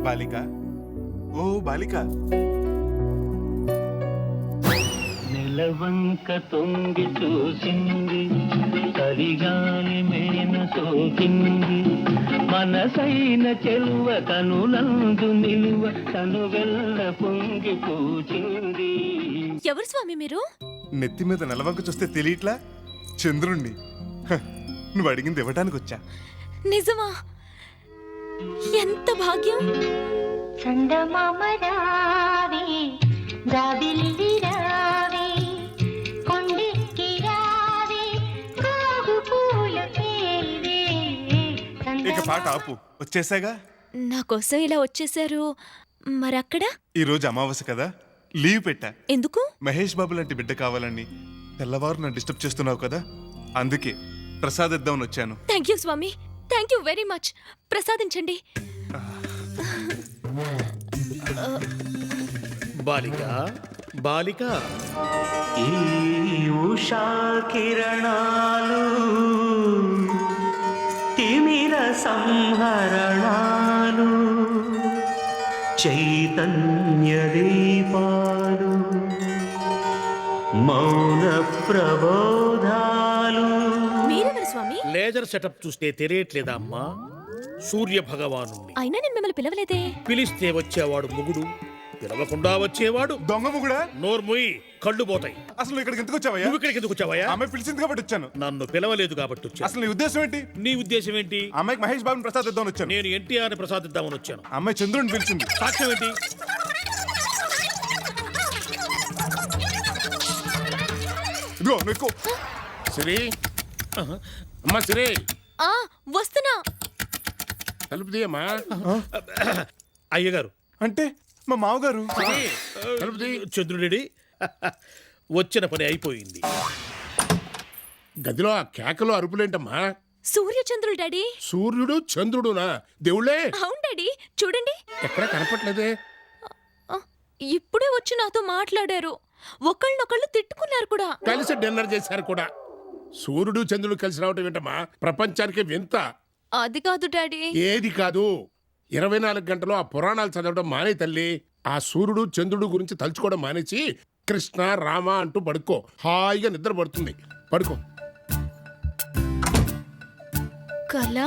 బాలిక, ఓ బాలిక. నెలవంక తొంగి చూసింది, తలిగాలి మేన సోకింది, మనసైన చెల్వ కనులందు నిలువ తను వెళ్ళ పొంగి పూచింది. ఎవరు స్వామి మీరు? నెత్తి మీద నెలవంక చూస్తే తెలియట్లా? చంద్రుణ్ణి. హ, నువ్వు అడిగింది ఇవ్వడానికి వచ్చా. నిజమా? ఎంత భాగ్యం! చందమామ రావే, జాబిల్లి రావే, కొండెక్కి రావే, కాగు పూల తేవే. ఇక పాట ఆపు, వచ్చేసాగా. నా కోసం ఇలా వచ్చేసారు. మరక్కడ ఈరోజు అమావాస్య కదా, లీవ్ పెట్టా. ఎందుకు? మహేష్ బాబు లాంటి బిడ్డ కావాలని. తెల్లవారు నన్ను డిస్టర్బ్ చేస్తున్నావు కదా, అందుకే ప్రసాదిద్దామని వచ్చాను. థ్యాంక్ యూ స్వామి, థ్యాంక్ యూ వెరీ మచ్. ప్రసాదించండి. బాలిక, బాలిక, ఈ ఉషా కిరణాలు తిమిర సంహరణాలు, చైతన్య దీపాలు, మౌన ప్రబోధాలు. మీరెవరు స్వామి? లేజర్ సెటప్ చూస్తే తెలియట్లేదా అమ్మా? సూర్య భగవానుణ్ణి. అయినా నేను మిమ్మల్ని పిలవలేదే. పిలిస్తే వచ్చేవాడు మొగుడు, పిలవకుండా వచ్చేవాడు దొంగ ముగుడా. నోర్ముయి, కళ్ళు పోతాయి. అసలు ఇక్కడికి ఎందుకు వచ్చావయ్యా? నువ్వు ఇక్కడికి ఎందుకు వచ్చావయ్యా? అమ్మాయి పిలిచింది కాబట్టి వచ్చాను. నన్ను పిలవలేదు కాబట్టి వచ్చాను. అసలు నీ ఉద్దేశం ఏంటి? నీ ఉద్దేశం ఏంటి? అమ్మాయికి మహేష్ బాబుని ప్రసాదిద్దామని వచ్చాను. నేను ఎన్టీఆర్ ప్రసాదిద్దామని వచ్చాను. అమ్మాయి చంద్రుడిని పిలిచింది. సాక్ష్యం ఏంటి? ఇదిగో నువ్వు. సిరి, అమ్మా సిరి, ఆ వస్తున్నా. తలుపు తీయమ్మా. అయ్యగారు, అంటే మా మావగారు. తలుపు తీ. చంద్రుడి వచ్చిన పని అయిపోయింది. గదిలో ఆ కేకలు అరుపులేంటమ్మా? సూర్యచంద్రులు డాడీ. సూర్యుడు చంద్రుడునా? దేవుళ్ళే. అవును డాడీ, చూడండి. ఎక్కడ కనపట్లేదే. ఆ, ఇప్పుడే వచ్చి నాతో మాట్లాడారు. ఒకళ్ళనొకళ్ళు తిట్టుకున్నారు కూడా. కలిసి డిన్నర్ చేశారు కూడా. సూర్యుడు చంద్రుడు కలిసి రావటం ఏంటమ్మా? ప్రపంచానికి వింత. అది కాదు డాడీ. ఏది కాదు, 24 గంటలు ఆ పురాణాలు చదవడం మానే తల్లి. ఆ సూర్యుడు చంద్రుడు గురించి తలుచుకోవడం మానేసి కృష్ణ రామ అంటూ పడుకో. హాయిగా నిద్ర పడుతుంది. పడుకో. కళ